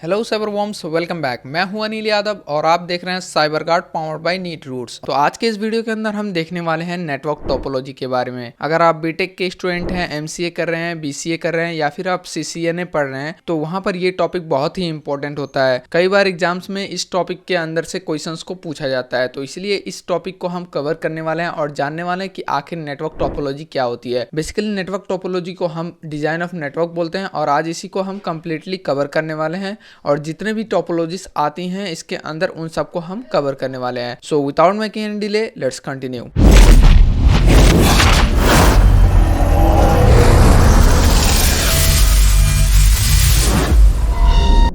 Hello cyber worms, welcome back. मैं हूं अनिल यादव और आप देख रहे हैं cyber guard powered by neat roots. तो आज के इस वीडियो के अंदर हम देखने वाले हैं नेटवर्क टोपोलॉजी के बारे में। अगर आप बीटेक के स्टूडेंट हैं, एमसीए कर रहे हैं, बीसीए कर रहे हैं या फिर आप सीसीएनए पढ़ रहे हैं तो वहां पर ये टॉपिक बहुत ही इंपॉर्टेंट होता है। कई बार एग्जाम्स में इस टॉपिक के अंदर से क्वेश्चंस को पूछा जाता है, तो इसलिए इस टॉपिक को हम कवर करने वाले हैं और जानने वाले हैं कि आखिर नेटवर्क टोपोलॉजी क्या होती है। बेसिकली नेटवर्क टोपोलॉजी को हम डिजाइन ऑफ नेटवर्क बोलते हैं और आज इसी को हम कंप्लीटली कवर करने वाले हैं और जितने भी टोपोलॉजीज आती हैं इसके अंदर उन सबको हम कवर करने वाले हैं। So without making any delay, let's continue.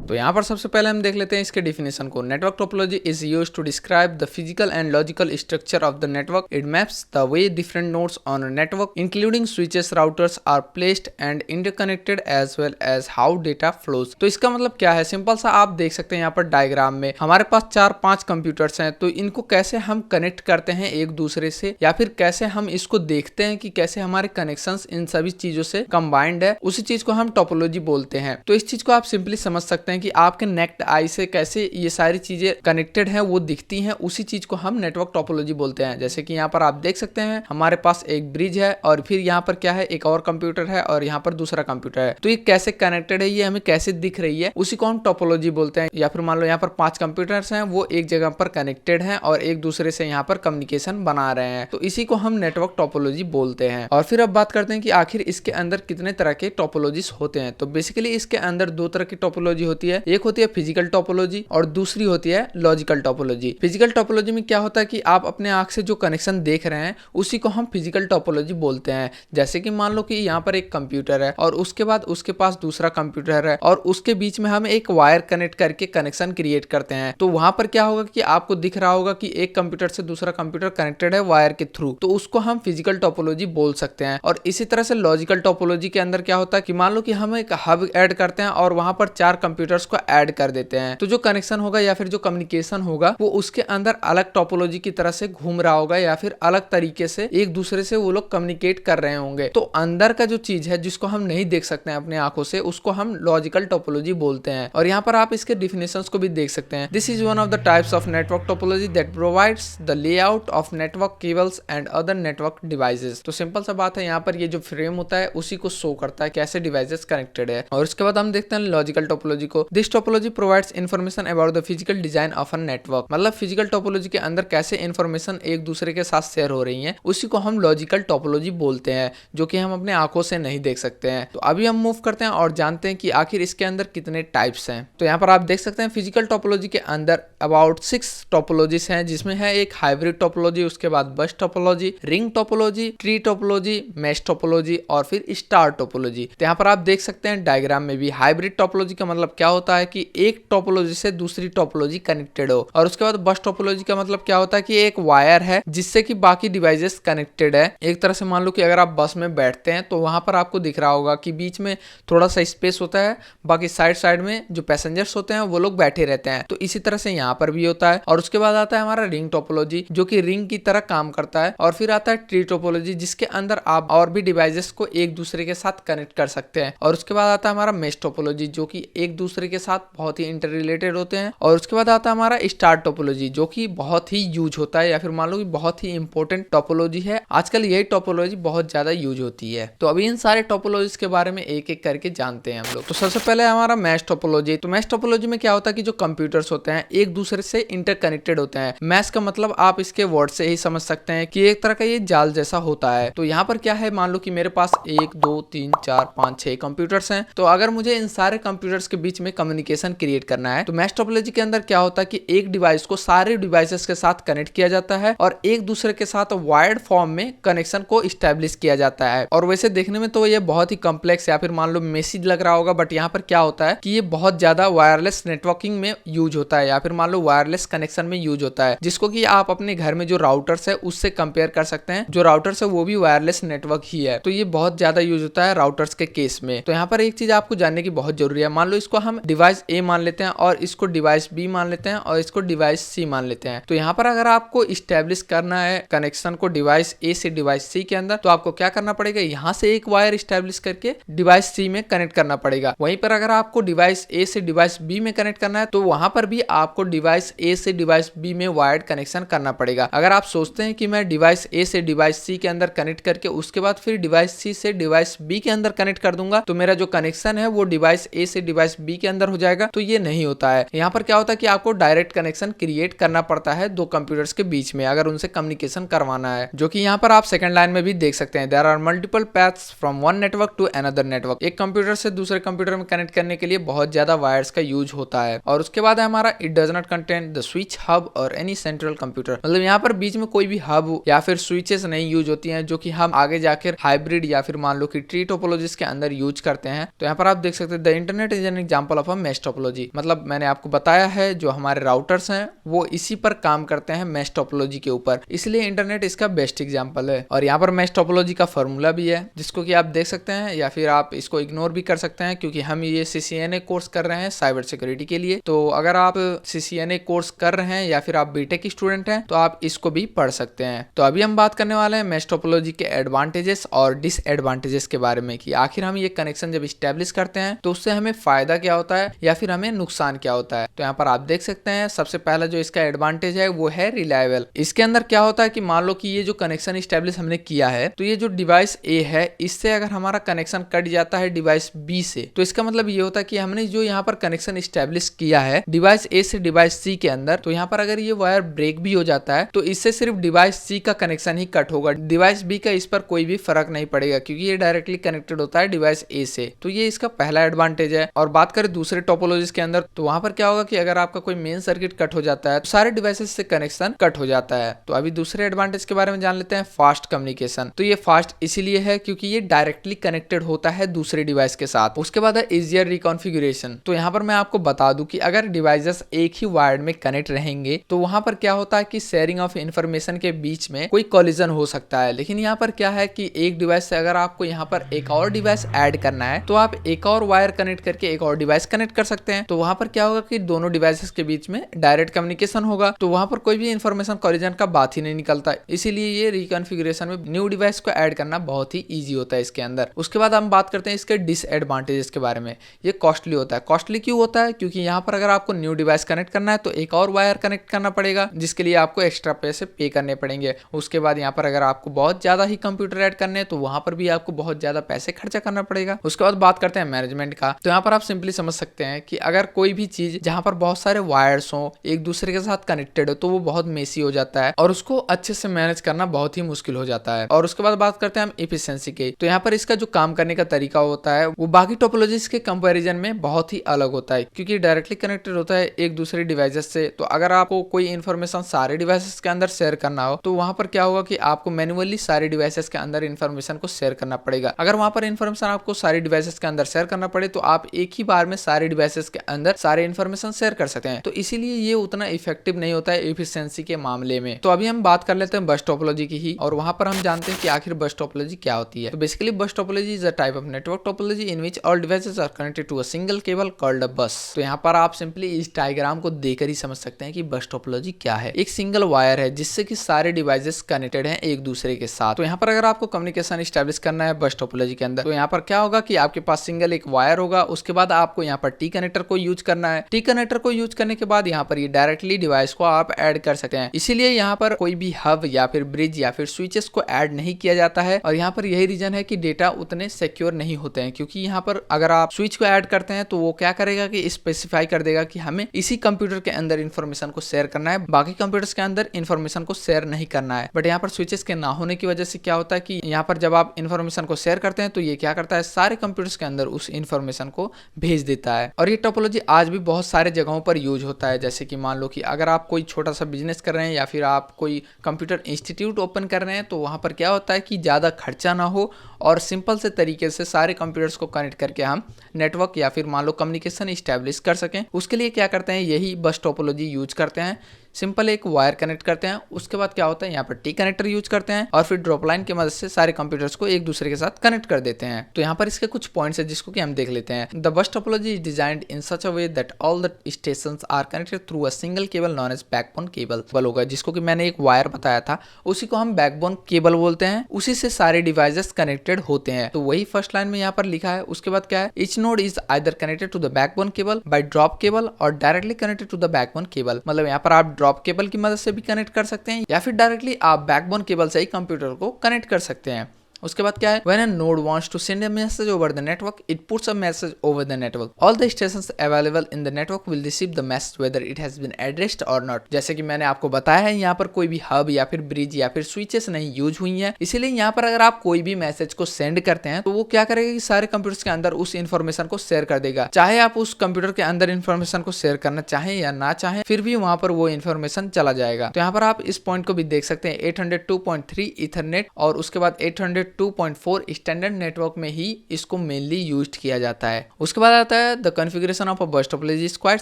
तो यहाँ पर सबसे पहले हम देख लेते हैं इसके डिफिनेशन को। Network topology is used to describe the physical and logical structure of the network. It maps the way different nodes on a network including switches, routers are placed and interconnected as well as how data flows. तो इसका मतलब क्या है, simple सा आप देख सकते हैं यहाँ पर डायग्राम में हमारे पास 4-5 कंप्यूटर्स हैं, तो इनको कैसे हम कनेक्ट करते हैं एक दूसरे से या फिर कैसे हम इसको देखते हैं कि कैसे हमारे कनेक्शंस इन सभी चीजों से कंबाइंड है, उसी चीज को हम टोपोलॉजी बोलते हैं। तो इस चीज को आप सिंपली समझ सकते हैं कि आपके नेक्ड आई से कैसे ये सारी चीजें कनेक्टेड हैं वो दिखती हैं, उसी चीज को हम नेटवर्क टोपोलॉजी बोलते हैं। जैसे कि यहाँ पर आप देख सकते हैं हमारे पास एक ब्रिज है और फिर यहाँ पर क्या है, एक और कंप्यूटर है और यहाँ पर दूसरा कंप्यूटर है। तो ये कैसे कनेक्टेड है, ये हमें कैसे दिख रही है, उसी को हम टोपोलॉजी बोलते हैं। या फिर मान लो यहाँ पर 5 कंप्यूटर्स हैं, वो एक जगह पर कनेक्टेड हैं और एक दूसरे से यहाँ पर कम्युनिकेशन बना रहे हैं, तो इसी को हम नेटवर्क टोपोलॉजी बोलते हैं। और फिर अब बात करते हैं कि आखिर इसके अंदर कितने तरह के टोपोलॉजीज होते हैं। तो बेसिकली इसके अंदर 2 तरह की टोपोलॉजी होती है, एक होती है फिजिकल टोपोलॉजी और दूसरी होती है लॉजिकल टोपोलॉजी। फिजिकल टोपोलॉजी में क्या होता है कि आप अपने आंख से जो कनेक्शन देख रहे हैं उसी को हम फिजिकल टोपोलॉजी बोलते हैं। जैसे कि मान लो कि यहाँ पर एक कंप्यूटर है और उसके बाद उसके पास दूसरा कंप्यूटर है और उसके बीच में हम एक वायर कनेक्ट करके कनेक्शन क्रिएट करते हैं, तो वहां पर क्या होगा कि आपको दिख रहा होगा कि एक कंप्यूटर से दूसरा कंप्यूटर कनेक्टेड है वायर के थ्रू, तो उसको हम फिजिकल टोपोलॉजी बोल सकते हैं। और इसी तरह से लॉजिकल टोपोलॉजी के अंदर क्या होता है कि मान लो कि हम एक हब ऐड करते हैं और वहां पर 4 कंप्यूटर्स को ऐड कर देते हैं, तो जो कनेक्शन होगा या फिर जो कम्युनिकेशन होगा वो उसके अंदर अलग टोपोलॉजी की तरह से घूम रहा होगा या फिर अलग तरीके से एक दूसरे से वो लोग कम्युनिकेट कर रहे होंगे। तो अंदर का जो चीज है जिसको हम नहीं देख सकते हैं अपने आंखों से, उसको हम लॉजिकल टोपोलॉजी बोलते हैं। और यहाँ पर आप इसके डिफिनेशंस को भी देख सकते हैं। This is one of the types of network topology that provides the layout of network cables and other network devices. तो सिंपल सा बात है, यहाँ पर ये जो फ्रेम होता है उसी को शो करता है कैसे डिवाइसेस कनेक्टेड है। और उसके बाद हम देखते हैं लॉजिकल टोपोलॉजी को। This topology provides information about the physical design of a network. मतलब फिजिकल टोपोलॉजी के अंदर कैसे इंफॉर्मेशन एक दूसरे के साथ शेयर हो रही है, उसी को हम लॉजिकल टोपोलॉजी बोलते हैं, जो कि हम अपने आंखों से नहीं देख सकते हैं। तो अभी हम मूव करते हैं और जानते हैं कि आखिर इसके अंदर कितने टाइप्स हैं। तो यहाँ पर आप देख सकते हैं फिजिकल टोपोलॉजी के अंदर अबाउट 6 टोपोलॉजीज हैं, जिसमें है एक हाइब्रिड टोपोलॉजी, उसके बाद बस topology, ring topology, tree topology, mesh topology और फिर स्टार टोपोलॉजी। तो यहाँ पर आप देख सकते हैं डायग्राम में भी हाइब्रिड टोपोलॉजी का मतलब क्या होता है कि एक टोपोलॉजी से दूसरी टोपोलॉजी कनेक्टेड हो। और उसके बाद बस टोपोलॉजी का मतलब क्या होता है कि एक वायर है जिससे कि बाकी डिवाइसेस कनेक्टेड है। एक तरह से मान लो कि अगर आप बस में बैठते हैं तो वहां पर आपको दिख रहा होगा कि बीच में थोड़ा सा स्पेस होता है, बाकी साइड में जो पैसेंजर्स होते हैं वो लोग बैठे रहते हैं। तो इसी तरह से यहाँ पर भी होता है। और उसके बाद आता है हमारा रिंग टोपोलॉजी, जो कि रिंग की तरह काम करता है। और फिर आता है ट्री टोपोलॉजी, जिसके अंदर आप और भी डिवाइसेस को एक दूसरे के साथ कनेक्ट कर सकते हैं। और उसके बाद आता है हमारा मैश टोपोलॉजी, जो कि एक दूसरे के साथ बहुत ही इंटर रिलेटेड होते हैं। और उसके बाद आता है हमारा स्टार टोपोलॉजी, जो कि बहुत ही यूज होता है या फिर मान लो कि बहुत ही इंपॉर्टेंट टोपोलॉजी है। आजकल यही टोपोलॉजी बहुत ज्यादा यूज होती है। तो अभी इन सारे टोपोलॉजीज के बारे में एक एक करके जानते हैं हम लोग। तो सबसे पहले हमारा मैश टोपोलॉजी। तो मैश टोपोलॉजी में क्या होता है कि जो कंप्यूटर्स होते हैं एक दूसरे से इंटरकनेक्टेड होते हैं। मैश का मतलब आप इसके वर्ड से ही समझ सकते हैं कि एक तरह का ये जाल जैसा होता है। तो यहाँ पर क्या है, मान लो कि मेरे पास 1 2 3 4 5 6 कंप्यूटर्स हैं। तो अगर मुझे इन सारे कंप्यूटर्स के बीच में कम्युनिकेशन क्रिएट करना है तो मैश टोपोलॉजी के अंदर क्या होता है कि एक डिवाइस को सारे डिवाइसेस के साथ कनेक्ट किया जाता है और एक दूसरे के साथ वायर्ड फॉर्म में कनेक्शन को स्टैब्लिश किया जाता है। और वैसे देखने में तो ये बहुत ही कॉम्प्लेक्स या फिर मान लो मैसेज लग रहा होगा, बट यहाँ पर क्या होता है कि ये बहुत ज्यादा वायरलेस नेटवर्किंग में यूज होता है या फिर मान लो वायरलेस कनेक्शन में यूज होता है, जिसको कि आप अपने घर में जो राउटर्स है उससे कंपेयर कर सकते हैं। जो राउटर्स है वो भी वायरलेस नेटवर्क ही है, तो ये बहुत ज्यादा यूज होता है राउटर्स के केस में। तो यहाँ पर एक चीज आपको जानने की बहुत जरूरी है। मान लो इसको हम डिवाइस ए मान लेते हैं और इसको डिवाइस बी मान लेते हैं और इसको डिवाइस सी मान लेते हैं। तो यहाँ पर अगर आपको इस्टेब्लिश करना है कनेक्शन को डिवाइस ए से डिवाइस सी के अंदर, तो आपको क्या करना पड़ेगा, यहाँ से एक वायर इस्टेब्लिश करके डिवाइस सी में कनेक्ट करना पड़ेगा। वहीं पर अगर आपको डिवाइस ए से डिवाइस बी में कनेक्ट करना है तो वहां पर भी आपको डिवाइस ए से डिवाइस बी में वायर्ड कनेक्शन करना पड़ेगा। अगर आप सोचते हैं कि मैं डिवाइस ए से डिवाइस सी के अंदर कनेक्ट करके उसके बाद फिर डिवाइस सी से डिवाइस बी के अंदर कनेक्ट कर दूंगा तो मेरा जो कनेक्शन है वो डिवाइस ए से डिवाइस बी के अंदर हो जाएगा, तो ये नहीं होता है। यहाँ पर क्या होता है कि आपको डायरेक्ट कनेक्शन क्रिएट करना पड़ता है दो कंप्यूटर्स के बीच में अगर उनसे कम्युनिकेशन करवाना है, जो कि यहाँ पर आप सेकंड लाइन में भी देख सकते हैं। There are multiple paths from one network to another network. एक कंप्यूटर से दूसरे कंप्यूटर में कनेक्ट करने के लिए बहुत ज्यादा वायर्स का यूज होता है। और उसके बाद है हमारा it does not contain the switch, hub और एनी सेंट्रल कंप्यूटर। मतलब यहाँ पर बीच में कोई भी हब या फिर स्विचेस नहीं यूज होती हैं, जो कि हम आगे जाकर हाइब्रिड या फिर मान लो कि ट्री टोपोलॉजीज के अंदर यूज करते हैं। तो यहाँ पर आप देख सकते हैं the internet is an example of a mesh topology. मतलब मैंने आपको बताया है जो हमारे राउटर्स हैं वो इसी पर काम करते हैं मैश टोपोलॉजी के ऊपर, इसलिए इंटरनेट इसका बेस्ट एग्जाम्पल है। और यहाँ पर मैश टोपोलॉजी का फॉर्मूला भी है जिसको कि आप देख सकते हैं या फिर आप इसको इग्नोर भी कर सकते हैं, क्योंकि हम ये CCNA कोर्स कर रहे हैं साइबर सिक्योरिटी के लिए। तो अगर आप CCNA कोर्स कर रहे हैं या फिर आप बीटेक स्टूडेंट हैं तो आप इसको भी पढ़ सकते हैं। तो अभी हम बात करने वाले हैं मैश टोपोलॉजी के एडवांटेजेस और डिसएडवांटेजेस के बारे में, कि आखिर हम ये कनेक्शन जब स्टैब्लिश करते हैं तो उससे हमें फायदा क्या होता है या फिर हमें नुकसान क्या होता है। तो यहाँ पर आप देख सकते हैं सबसे पहला जो इसका एडवांटेज है वो है रिलायबल। इसके अंदर क्या होता है कि मान लो कि ये जो कनेक्शन स्टैब्लिश हमने किया है तो ये जो डिवाइस ए है इससे अगर हमारा कनेक्शन कट जाता है डिवाइस बी से, तो इसका मतलब ये होता है कि हमने जो यहाँ पर कनेक्शन स्टैब्लिश किया है डिवाइस ए से डिवाइस सी के अंदर, तो यहाँ पर अगर ये वायर ब्रेक भी हो जाता है तो इससे सिर्फ डिवाइस सी का कनेक्शन ही कट होगा, डिवाइस बी का इस पर कोई भी फर्क नहीं पड़ेगा क्योंकि ये डायरेक्टली कनेक्टेड होता है डिवाइस ए से। तो ये इसका पहला एडवांटेज है। और बात करें दूसरे टोपोलॉजीज के अंदर तो वहां पर क्या होगा कि अगर आपका कोई मेन सर्किट कट हो जाता है तो सारे डिवाइसेस से कनेक्शन कट हो जाता है। तो अभी दूसरे एडवांटेज के बारे में जान लेते हैं, फास्ट कम्युनिकेशन। तो ये फास्ट इसीलिए है क्योंकि ये डायरेक्टली कनेक्टेड होता है दूसरे डिवाइस के साथ। उसके बाद है इजियर रिकॉन्फिगरेशन। तो यहाँ पर मैं आपको बता दूं कि अगर डिवाइसेस एक ही वायर में कनेक्ट रहेंगे तो वहां पर क्या होता है कि शेयरिंग ऑफ इंफॉर्मेशन के बीच में कोई कोलिजन हो सकता है। लेकिन यहाँ पर क्या है कि एक डिवाइस से अगर आपको यहाँ पर एक और डिवाइस ऐड करना है तो आप एक और वायर कनेक्ट करके एक और डिवाइस कनेक्ट कर सकते हैं। तो वहां पर क्या होगा कि दोनों डिवाइसेस के बीच में डायरेक्ट कम्युनिकेशन होगा, तो वहां पर कोई भी इंफॉर्मेशन कोलिजन का बात ही नहीं निकलता। इसीलिए ये रिकॉन्फिगरेशन में न्यू डिवाइस को ऐड करना बहुत ही ईजी होता है इसके अंदर। उसके बाद हम बात करते हैं इसके डिसएडवांटेजेस के बारे में। ये कॉस्टली होता है। कॉस्टली क्यों होता है? क्योंकि यहाँ पर अगर आपको न्यू डिवाइस कनेक्ट करना है तो एक और वायर कनेक्ट करना पड़ेगा जिसके लिए आपको एक्स्ट्रा पैसे पे करने पड़ेंगे। उसके बाद यहाँ पर अगर आपको बहुत ज्यादा ही कंप्यूटर ऐड करने हैं तो वहां पर भी आपको बहुत ज्यादा पैसे खर्चा करना पड़ेगा। उसके बाद बात करते हैं मैनेजमेंट का। तो यहाँ पर आप सिंपली समझ सकते हैं कि अगर कोई भी चीज जहां पर बहुत सारे वायर्स हो एक दूसरे के साथ कनेक्टेड हो तो वो बहुत मेसी हो जाता है और उसको अच्छे से मैनेज करना बहुत ही मुश्किल हो जाता है। और उसके बाद बात करते हैं हम एफिशिएंसी की। तो यहाँ पर इसका जो काम करने का तरीका होता है वो बाकी टोपोलॉजीज के कंपैरिजन में बहुत ही अलग होता है क्योंकि डायरेक्टली कनेक्टेड होता है एक दूसरे डिवाइसेस से। तो अगर आपको कोई इन्फॉर्मेशन सारे डिवाइसेस के अंदर शेयर करना हो तो वहां पर क्या होगा कि आपको मैन्युअली सारे डिवाइसेस के अंदर इन्फॉर्मेशन को शेयर करना पड़ेगा। अगर वहां पर इन्फॉर्मेशन आपको सारे डिवाइसेस के अंदर शेयर करना पड़े तो आप एक ही बार में सारे डिवाइसेस के अंदर सारे इन्फॉर्मेशन शेयर कर सकते हैं। तो इसीलिए ये उतना इफेक्टिव नहीं होता है एफिशिएंसी के मामले में। तो अभी हम बात कर लेते हैं बस टोपोलॉजी की ही, और वहां पर हम जानते हैं कि आखिर बस टोपोलॉजी क्या होती है। तो basically bus topology is a type of network topology in which all devices are connected to a single cable called a bus. तो यहाँ पर आप सिंपली इस डायग्राम को देखकर ही समझ सकते हैं कि बस टोपोलॉजी क्या है। एक सिंगल वायर है जिससे कि सारे डिवाइसेस कनेक्टेड हैं एक दूसरे के साथ। तो यहाँ पर अगर आपको कम्युनिकेशन एस्टैब्लिश करना है बस टोपोलॉजी के अंदर तो यहाँ पर क्या होगा कि आपके पास सिंगल एक वायर होगा। उसके बाद आपको यहाँ पर टी कनेक्टर को यूज करना है। टी कनेक्टर को यूज करने के बाद यहाँ पर ये डायरेक्टली डिवाइस को आप ऐड कर सकते हैं। इसीलिए यहाँ पर कोई भी हब या फिर ब्रिज या फिर स्विचेस को ऐड नहीं किया जाता है। और यहाँ पर यही रीजन है कि डेटा उतने सिक्योर नहीं होते हैं क्योंकि यहाँ पर अगर आप स्विच को ऐड करते हैं तो वो क्या करेगा कि स्पेसिफाई कर देगा कि हमें इसी कंप्यूटर के अंदर इन्फॉर्मेशन को शेयर करना है, बाकी कंप्यूटर्स के अंदर इन्फॉर्मेशन को शेयर नहीं करना है। बट यहाँ पर स्विचेस के ना होने की वजह से क्या होता है कि यहाँ पर जब आप इन्फॉर्मेशन को शेयर करते हैं तो ये क्या करता है सारे कंप्यूटर्स के अंदर उस इन्फॉर्मेशन को भेज देता है। और ये टोपोलॉजी आज भी बहुत सारे जगहों पर यूज होता है। जैसे कि मान लो कि अगर आप कोई छोटा सा बिजनेस कर रहे हैं या फिर आप कोई कंप्यूटर इंस्टीट्यूट ओपन कर रहे हैं तो वहां पर क्या होता है कि ज़्यादा खर्चा ना हो और सिंपल से तरीके से सारे कंप्यूटर्स को कनेक्ट करके हम नेटवर्क या फिर मान लो कम्युनिकेशन इस्टेब्लिश कर सकें। उसके लिए क्या करते हैं यही बस टोपोलॉजी यूज करते हैं सिंपल एक वायर कनेक्ट करते हैं, उसके बाद क्या होता है यहाँ पर टी कनेक्टर यूज करते हैं और फिर ड्रॉप लाइन की मदद से सारे कंप्यूटर्स को एक दूसरे के साथ कनेक्ट कर देते हैं। तो यहाँ पर इसके कुछ पॉइंट्स है जिसको कि हम देख लेते हैं। The bus topology is designed in such a way that all the stations are connected through a single cable known as backbone cable होगा, जिसको कि मैंने एक वायर बताया था, उसी को हम बैकबोन केबल बोलते हैं। उसी से सारे डिवाइसेस कनेक्टेड होते हैं। तो वही फर्स्ट लाइन में यहाँ पर लिखा है। उसके बाद क्या है, each node is either connected to the backbone cable by drop cable और directly connected to the backbone cable. मतलब यहाँ पर आप ड्रॉप केबल की मदद से भी कनेक्ट कर सकते हैं या फिर डायरेक्टली आप बैकबोन केबल से ही कंप्यूटर को कनेक्ट कर सकते हैं। उसके बाद क्या है, when a node wants to send a message over the network, it puts a message over the network. All the stations available in the network will receive the message whether it has been addressed or not. जैसे कि मैंने आपको बताया है, यहाँ पर कोई भी हब या फिर ब्रिज या फिर स्विचेस नहीं यूज हुई हैं, इसीलिए यहाँ पर अगर आप कोई भी मैसेज को सेंड करते हैं तो वो क्या करेगा कि सारे कंप्यूटर्स के अंदर उस इन्फॉर्मेशन को शेयर कर देगा। चाहे आप उस कंप्यूटर के अंदर इन्फॉर्मेशन को शेयर करना चाहें या ना चाहें, फिर भी वहां पर वो इन्फॉर्मेशन चला जाएगा। तो यहाँ पर आप इस पॉइंट को भी देख सकते हैं। 802.3 ईथरनेट और उसके बाद 802.4 स्टैंडर्ड नेटवर्क में ही इसको मेनली यूज्ड किया जाता है। उसके बाद आता है the configuration of a bus topology is quite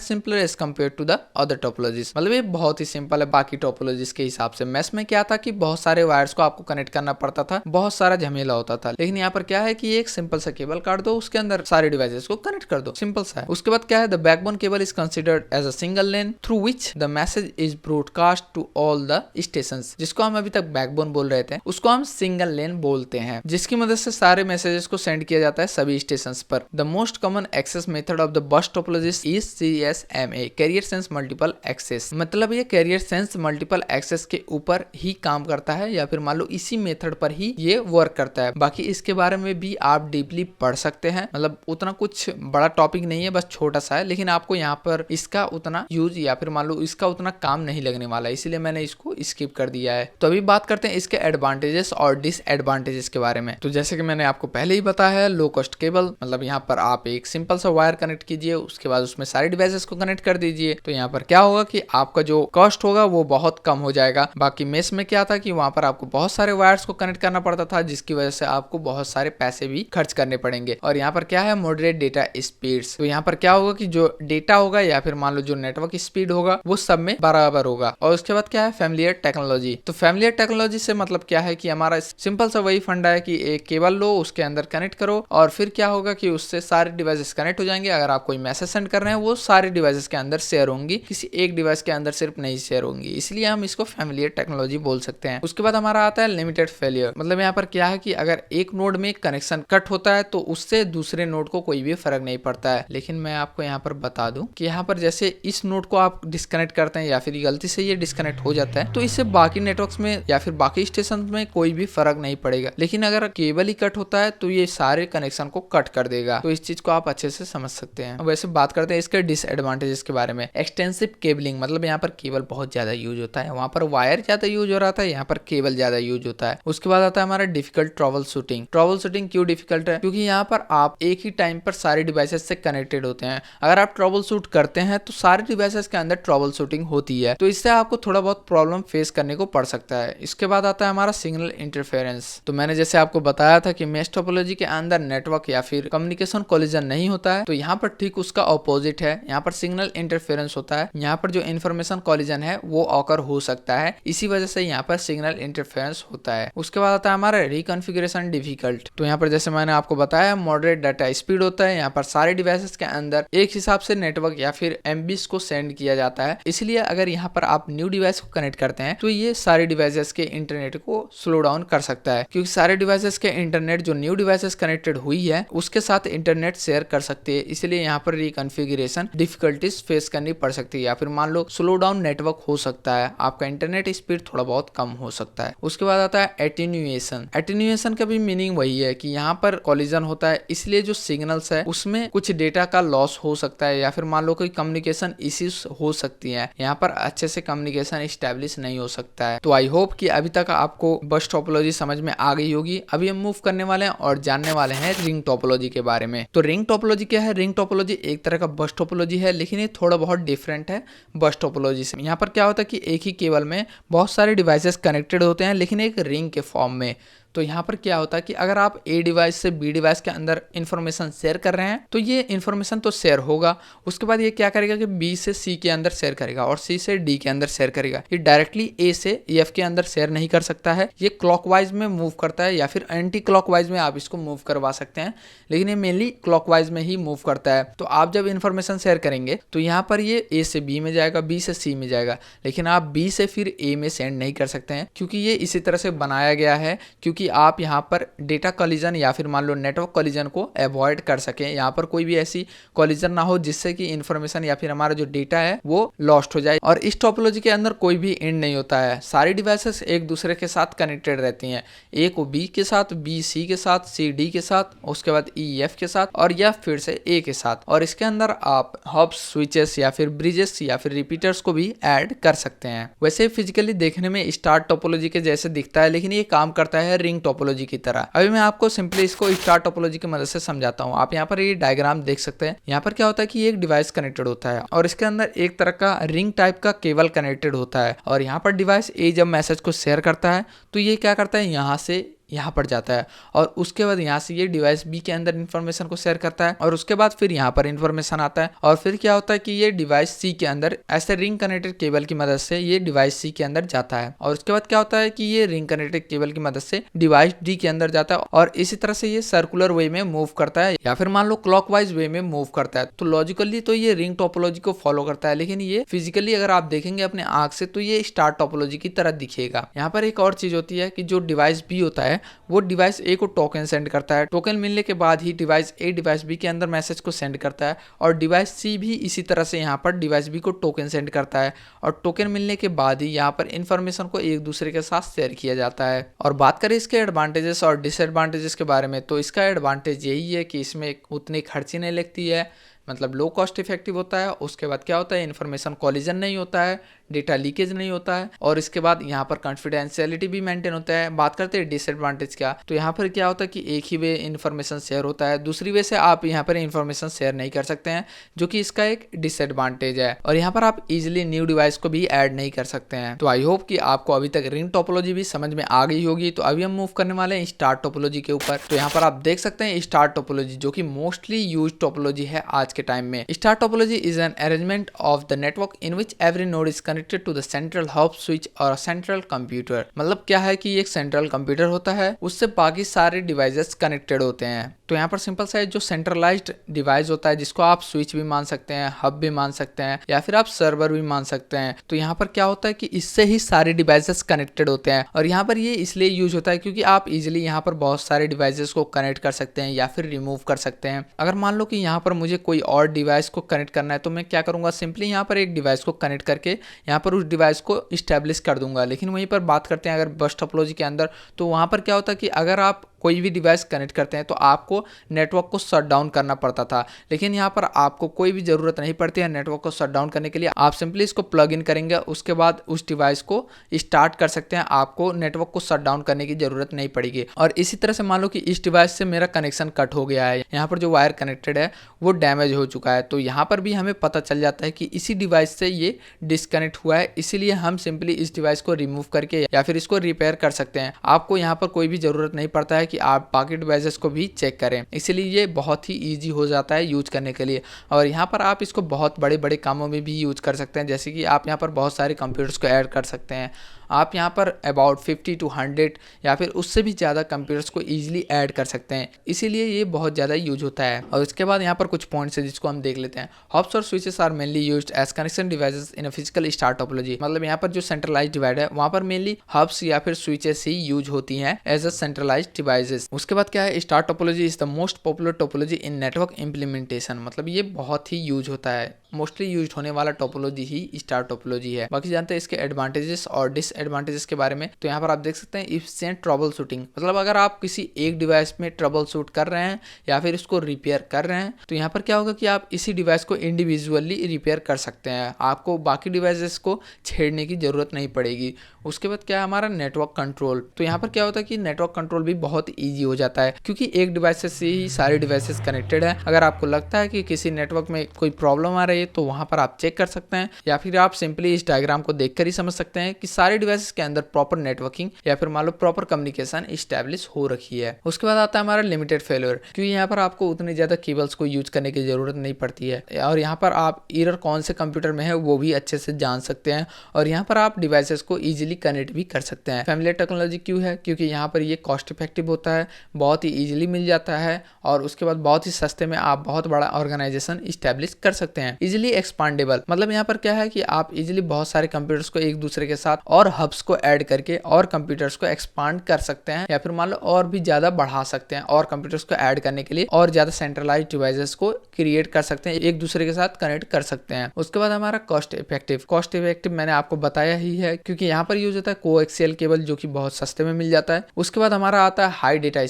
simpler as compare to the other topologies. मतलब ये बहुत ही सिंपल है बाकी टोपोलॉजीज के हिसाब से। मैस में क्या था कि बहुत सारे वायर्स को आपको कनेक्ट करना पड़ता था, बहुत सारा झमेला होता था, लेकिन यहाँ पर क्या है कि एक सिंपल सा केबल काट दो, उसके अंदर सारे डिवाइसेस को कनेक्ट कर दो, सिंपल सा है। उसके बाद क्या है, the backbone cable is considered as a single lane through which the message is broadcast to all the stations. जिसको हम अभी तक बैकबोन बोल रहे थे उसको हम सिंगल लेन बोलते हैं, जिसकी मदद से सारे मैसेजेस को सेंड किया जाता है सभी स्टेशंस पर। The most common access method of the bus topologist is CSMA, carrier sense multiple access. मतलब ये कैरियर सेंस मल्टीपल एक्सेस के ऊपर ही काम करता है या फिर मान लो इसी मेथड पर ही ये वर्क करता है। बाकी इसके बारे में भी आप डीपली पढ़ सकते हैं, मतलब उतना कुछ बड़ा टॉपिक नहीं है, बस छोटा सा है, लेकिन आपको यहाँ पर इसका उतना यूज या फिर मान लो इसका उतना काम नहीं लगने वाला, इसीलिए मैंने इसको स्किप कर दिया है। तो अभी बात करते हैं इसके एडवांटेजेस और डिसएडवांटेजेस के बारे में। तो जैसे कि मैंने आपको पहले ही बताया है, लो कॉस्ट केबल, मतलब यहाँ पर आप एक सिंपल सा वायर कनेक्ट कीजिए, उसके बाद उसमें सारे डिवाइसेस को कनेक्ट कर दीजिए। तो यहाँ पर क्या होगा कि आपका जो कॉस्ट होगा वो बहुत कम हो जाएगा। बाकी मेस में क्या था कि वहां पर आपको बहुत सारे वायर्स को कनेक्ट करना पड़ता था, जिसकी वजह से आपको बहुत सारे पैसे भी खर्च करने पड़ेंगे। और यहाँ पर क्या है, मॉडरेट डेटा स्पीड्स। तो यहाँ पर क्या होगा कि जो डेटा होगा या फिर मान लो जो नेटवर्क स्पीड होगा वो सब में बराबर होगा। और उसके बाद क्या है, फैमिलियर टेक्नोलॉजी। तो फैमिलियर टेक्नोलॉजी से मतलब क्या है कि हमारा सिंपल सा वही फंडा है कि एक केबल लो, उसके अंदर कनेक्ट करो और फिर क्या होगा कि उससे सारे डिवाइसेस कनेक्ट हो जाएंगे। अगर आप कोई मैसेज सेंड कर रहे हैं वो सारे डिवाइसेस के अंदर शेयर होंगी, किसी एक डिवाइस के अंदर सिर्फ नहीं शेयर होंगी, इसलिए हम इसको फैमिलियर टेक्नोलॉजी बोल सकते हैं। उसके बाद हमारा आता है लिमिटेड फेलियर। मतलब यहाँ पर क्या है कि अगर एक नोड में कनेक्शन कट होता है तो उससे दूसरे नोड को कोई भी फर्क नहीं पड़ता है। लेकिन मैं आपको यहाँ पर बता दूं कि यहाँ पर जैसे इस नोड को आप डिस्कनेक्ट करते हैं या फिर गलती से ये डिस्कनेक्ट हो जाता है तो इससे बाकी नेटवर्क्स में या फिर बाकी स्टेशन में कोई भी फर्क नहीं पड़ेगा। लेकिन अगर केबल ही कट होता है तो ये सारे कनेक्शन को कट कर देगा। तो इस चीज को आप अच्छे से समझ सकते हैं। अब वैसे बात करते हैं इसके डिसएडवांटेजेस के बारे में। एक्सटेंसिव केबलिंग, मतलब यहाँ पर केबल बहुत ज्यादा यूज होता है, वहां पर वायर ज्यादा यूज हो रहा था, यहाँ पर केबल ज्यादा यूज होता है। उसके बाद आता है हमारा difficult trouble shooting. Trouble shooting क्यों डिफिकल्ट है, क्योंकि यहाँ पर आप एक ही टाइम पर सारे डिवाइसेस से कनेक्टेड होते हैं। अगर आप ट्रबल शूट करते हैं तो सारे डिवाइसेस के अंदर ट्रबल शूटिंग होती है, तो इससे आपको थोड़ा बहुत प्रॉब्लम फेस करने को पड़ सकता है। इसके बाद आता है हमारा सिग्नल इंटरफेरेंस। तो मैंने जैसे आपको बताया था कि मेश टोपोलॉजी के अंदर नेटवर्क या फिर कम्युनिकेशन कोलिजन नहीं होता है, तो यहाँ पर ठीक उसका ऑपोजिट है, यहाँ पर सिग्नल इंटरफेरेंस होता है। यहाँ पर जो इन्फॉर्मेशन कोलिजन है वो ऑकर हो सकता है, इसी वजह से यहाँ पर सिग्नल इंटरफेरेंस होता है। उसके बाद आता है हमारा रिकॉन्फ़िगरेशन डिफिकल्ट। तो यहाँ पर जैसे मैंने आपको बताया मॉडरेट डाटा स्पीड होता है, यहाँ पर सारे डिवाइसेस के अंदर एक हिसाब से नेटवर्क या फिर एमबीस को सेंड किया जाता है। इसलिए अगर यहाँ पर आप न्यू डिवाइस को कनेक्ट करते हैं तो ये सारे डिवाइसेस के इंटरनेट को स्लो डाउन कर सकता है, क्योंकि सारे डिवाइसेस के इंटरनेट जो न्यू डिवाइसेस कनेक्टेड हुई है उसके साथ इंटरनेट शेयर कर सकते हैं। इसलिए यहाँ पर रिकॉन्फ़िगरेशन डिफिकल्टीज फेस करनी पड़ सकती है, या फिर मान लो स्लो डाउन नेटवर्क हो सकता है, आपका इंटरनेट स्पीड थोड़ा बहुत कम हो सकता है। उसके बाद आता है एटेन्यूएशन। एटेन्यूएशन का भी मीनिंग वही है कि यहाँ पर कोलिजन होता है, इसलिए जो सिग्नल्स है उसमें कुछ डेटा का लॉस हो सकता है, या फिर मान लो कोई कम्युनिकेशन इश्यूज हो सकती है, यहाँ पर अच्छे से कम्युनिकेशन स्टैब्लिश नहीं हो सकता है। तो आई होप कि अभी तक आपको बस टोपोलॉजी समझ में आ गई होगी। अभी हम मूव करने वाले हैं और जानने वाले हैं रिंग टोपोलॉजी के बारे में। तो रिंग टोपोलॉजी क्या है, रिंग टोपोलॉजी एक तरह का बस टोपोलॉजी है, लेकिन ये थोड़ा बहुत डिफरेंट है बस टोपोलॉजी से। यहाँ पर क्या होता है कि एक ही केबल में बहुत सारे डिवाइसेस कनेक्टेड होते हैं, लेकिन एक रिंग के फॉर्म में। तो यहाँ पर क्या होता है कि अगर आप ए डिवाइस से बी डिवाइस के अंदर इंफॉर्मेशन शेयर कर रहे हैं तो ये इंफॉर्मेशन तो शेयर होगा, उसके बाद ये क्या करेगा कि बी से सी के अंदर शेयर करेगा और सी से डी के अंदर शेयर करेगा। ये डायरेक्टली ए से एफ के अंदर शेयर नहीं कर सकता है, ये क्लॉकवाइज में मूव करता है या फिर एंटी क्लॉकवाइज में आप इसको मूव करवा सकते हैं, लेकिन ये मेनली क्लॉकवाइज में ही मूव करता है। तो आप जब इंफॉर्मेशन शेयर करेंगे तो यहाँ पर ये ए से बी में जाएगा, बी से सी में जाएगा, लेकिन आप बी से फिर ए में सेंड नहीं कर सकते हैं क्योंकि ये इसी तरह से बनाया गया है क्योंकि आप यहाँ पर डेटा कॉलिजन या फिर मान लो नेटवर्क कॉलिजन को अवॉइड कर सकें, यहाँ पर कोई भी ऐसी कॉलिजन ना हो जिससे कि इंफॉर्मेशन या फिर हमारा जो डेटा है वो लॉस्ट हो जाए। और इस टोपोलॉजी के अंदर कोई भी एंड नहीं होता है, सारी डिवाइसेस एक दूसरे के साथ कनेक्टेड रहती हैं, ए को बी के साथ, बी सी के साथ, सी डी के साथ, उसके बाद ई एफ के साथ और या फिर से ए के साथ। और इसके अंदर आप हब्स, स्विचेस या फिर ब्रिजेस या फिर रिपीटर्स को भी ऐड कर सकते हैं। वैसे फिजिकली देखने में स्टार टोपोलॉजी के जैसे दिखता है लेकिन ये काम करता है रिंग टोपोलॉजी की तरह। अभी मैं आपको सिंपली इसको स्टार टोपोलॉजी की मदद से समझाता हूँ। आप यहाँ पर ये डायग्राम देख सकते हैं। यहाँ पर क्या होता है कि एक डिवाइस कनेक्टेड होता है और इसके अंदर एक तरह का रिंग टाइप का केबल कनेक्टेड होता है और यहाँ पर डिवाइस ए जब मैसेज को शेयर करता है तो ये क्या करता है, यहाँ से यहाँ पर जाता है और उसके बाद यहाँ से ये डिवाइस बी के अंदर इन्फॉर्मेशन को शेयर करता है और उसके बाद फिर यहाँ पर इन्फॉर्मेशन आता है और फिर क्या होता है कि ये डिवाइस सी के अंदर ऐसे रिंग कनेक्टेड केबल की मदद से ये डिवाइस सी के अंदर जाता है और उसके बाद क्या होता है कि ये रिंग कनेक्टेड केबल की मदद से डिवाइस डी के अंदर जाता है और इसी तरह से ये सर्कुलर वे में मूव करता है या फिर मान लो क्लॉकवाइज वे में मूव करता है। तो लॉजिकली तो ये रिंग टोपोलॉजी को फॉलो करता है, लेकिन ये फिजिकली अगर आप देखेंगे अपने आंख से तो ये स्टार टोपोलॉजी की तरह दिखेगा। यहाँ पर एक और चीज होती है कि जो डिवाइस बी होता है वो डिवाइस ए को टोकन सेंड करता है, टोकन मिलने के बाद ही डिवाइस ए डिवाइस बी के अंदर मैसेज को सेंड करता है और डिवाइस सी भी इसी तरह से यहाँ पर डिवाइस बी को टोकन सेंड करता है और टोकन मिलने के बाद ही यहाँ पर इंफॉर्मेशन को एक दूसरे के साथ शेयर किया जाता है। और बात करें इसके एडवांटेजेस और डिसएडवांटेजेस के बारे में तो इसका एडवांटेज यही है कि इसमें उतनी खर्ची नहीं लगती है, मतलब लो कॉस्ट इफेक्टिव होता है। उसके बाद क्या होता है, इन्फॉर्मेशन कॉलिजन नहीं होता है, डेटा लीकेज नहीं होता है और इसके बाद यहाँ पर कॉन्फिडेंशियलिटी भी मेंटेन होता है। बात करते हैं डिसएडवांटेज क्या, तो यहाँ पर क्या होता है कि एक ही वे इन्फॉर्मेशन शेयर होता है, दूसरी वे से आप यहाँ पर इन्फॉर्मेशन शेयर नहीं कर सकते हैं, जो कि इसका एक डिसएडवांटेज है। और यहाँ पर आप इजिली न्यू डिवाइस को भी ऐड नहीं कर सकते हैं। तो आई होप कि आपको अभी तक रिंग टोपोलॉजी भी समझ में आ गई होगी। तो अभी हम मूव करने वाले हैं स्टार टोपोलॉजी के ऊपर। तो यहाँ पर आप देख सकते हैं स्टार टोपोलॉजी, जो कि मोस्टली यूज टोपोलॉजी है आज के टाइम में। Star topology is an arrangement of the network in which every node is connected to the central hub switch और सेंट्रल कंप्यूटर। मतलब क्या है कि एक सेंट्रल कंप्यूटर होता है, उससे बाकी सारे डिवाइसेस कनेक्टेड होते हैं। तो यहाँ पर सिंपल सा जो सेंट्रलाइज्ड डिवाइस होता है, जिसको आप स्विच भी मान सकते हैं, हब भी मान सकते हैं या फिर आप सर्वर भी मान सकते हैं। तो यहाँ पर क्या होता है कि इससे ही सारे डिवाइसेस कनेक्टेड होते हैं और यहाँ पर ये इसलिए यूज होता है क्योंकि आप इजिली यहाँ पर बहुत सारे डिवाइसेस को कनेक्ट कर सकते हैं या फिर रिमूव कर सकते हैं। अगर मान लो कि यहाँ पर मुझे कोई और डिवाइस को कनेक्ट करना है तो मैं क्या करूँगा, सिंपली यहाँ पर एक डिवाइस को कनेक्ट करके यहाँ पर उस डिवाइस को इस्टेब्लिश कर दूंगा। लेकिन वहीं पर बात करते हैं अगर बस टोपोलॉजी के अंदर, तो वहाँ पर क्या होता है कि अगर आप कोई भी डिवाइस कनेक्ट करते हैं तो आपको नेटवर्क को शट डाउन करना पड़ता था, लेकिन यहाँ पर आपको कोई भी ज़रूरत नहीं पड़ती है नेटवर्क को शट डाउन करने के लिए। आप सिंपली इसको प्लग इन करेंगे, उसके बाद उस डिवाइस को स्टार्ट कर सकते हैं, आपको नेटवर्क को शट डाउन करने की ज़रूरत नहीं पड़ेगी। और इसी तरह से मान लो कि इस डिवाइस से मेरा कनेक्शन कट हो गया है, यहाँ पर जो वायर कनेक्टेड है वो डैमेज हो चुका है, तो यहाँ पर भी हमें पता चल जाता है कि इसी डिवाइस से ये डिस्कनेक्ट हुआ है, इसीलिए हम सिंपली इस डिवाइस को रिमूव करके या फिर इसको रिपेयर कर सकते हैं। आपको यहाँ पर कोई भी ज़रूरत नहीं पड़ता है कि आप बाकी डिवाइसेस को भी चेक करें, इसीलिए ये बहुत ही ईजी हो जाता है यूज करने के लिए। और यहाँ पर आप इसको बहुत बड़े बड़े कामों में भी यूज कर सकते हैं, जैसे कि आप यहाँ पर बहुत सारे कंप्यूटर्स को ऐड कर सकते हैं। आप यहाँ पर अबाउट 50 to 100 या फिर उससे भी ज़्यादा कंप्यूटर्स को ईजिली ऐड कर सकते हैं, इसीलिए ये बहुत ज़्यादा यूज होता है। और उसके बाद यहाँ पर कुछ पॉइंट्स है जिसको हम देख लेते हैं। हब्स और switches are mainly used as connection devices in a physical star topology. मतलब यहाँ पर जो सेंट्रलाइज्ड डिवाइस है वहाँ पर मेनली हब्स या फिर स्विचेस ही यूज होती हैं एज अ सेंट्रलाइज्ड डिवाइसेस। उसके बाद क्या है, star topology is the most popular topology in network implementation. मतलब ये बहुत ही यूज होता है, मोस्टली यूज होने वाला टोपोलॉजी ही स्टार टोपोलॉजी है। बाकी जानते हैं इसके एडवांटेजेस और डिसएडवांटेजेस के बारे में। तो यहाँ पर आप देख सकते हैं इफिशिएंट ट्रबल शूटिंग। मतलब अगर आप किसी एक डिवाइस में ट्रबल शूट कर रहे हैं या फिर उसको रिपेयर कर रहे हैं तो यहाँ पर क्या होगा कि आप इसी डिवाइस को इंडिविजुअली रिपेयर कर सकते हैं, आपको बाकी डिवाइसेस को छेड़ने की जरूरत नहीं पड़ेगी। उसके बाद क्या है हमारा नेटवर्क कंट्रोल। तो यहाँ पर क्या होता है कि नेटवर्क कंट्रोल भी बहुत ईजी हो जाता है क्योंकि एक डिवाइस से ही सारे डिवाइसेस कनेक्टेड है। अगर आपको लगता है कि किसी नेटवर्क में कोई प्रॉब्लम आ रही है तो वहाँ पर आप चेक कर सकते हैं या फिर आप सिंपली इस डायग्राम को देखकर ही समझ सकते हैं कि सारे डिवाइस डिवाइसेस के अंदर प्रॉपर नेटवर्किंग या फिर मान लो प्रॉपर कम्युनिकेशन इस्टेब्लिश हो रखी है। उसके बाद आता है हमारा लिमिटेड फेलियर, क्योंकि यहाँ पर आपको उतनी ज्यादा केबल्स को यूज करने की जरूरत नहीं पड़ती है और यहाँ पर आप एरर कौन से कंप्यूटर में है वो भी अच्छे से जान सकते हैं और यहाँ पर आप डिवाइसेस को इजीली कनेक्ट भी कर सकते हैं। फैमिलियर टेक्नोलॉजी क्यों है? क्योंकि यहाँ पर ये कॉस्ट इफेक्टिव होता है, बहुत ही इजीली मिल जाता है और उसके बाद बहुत ही सस्ते में आप बहुत बड़ा ऑर्गेनाइजेशन इस्टेब्लिश कर सकते हैं। इजीली एक्सपांडेबल, मतलब यहाँ पर क्या है कि आप इजीली बहुत सारे कंप्यूटर्स को एक दूसरे के साथ और हब्स को ऐड करके और कंप्यूटर्स को एक्सपांड कर सकते हैं या फिर मान लो और भी ज्यादा बढ़ा सकते हैं और कंप्यूटर्स को ऐड करने के लिए और ज्यादा सेंट्रलाइज्ड डिवाइसेस को क्रिएट कर सकते हैं, एक दूसरे के साथ कनेक्ट कर सकते हैं। उसके बाद हमारा कॉस्ट इफेक्टिव मैंने आपको बताया ही है, क्योंकि यहाँ पर यूज होता है कोएक्सियल केबल जो कि बहुत सस्ते में मिल जाता है। उसके बाद हमारा आता है हाई डेटा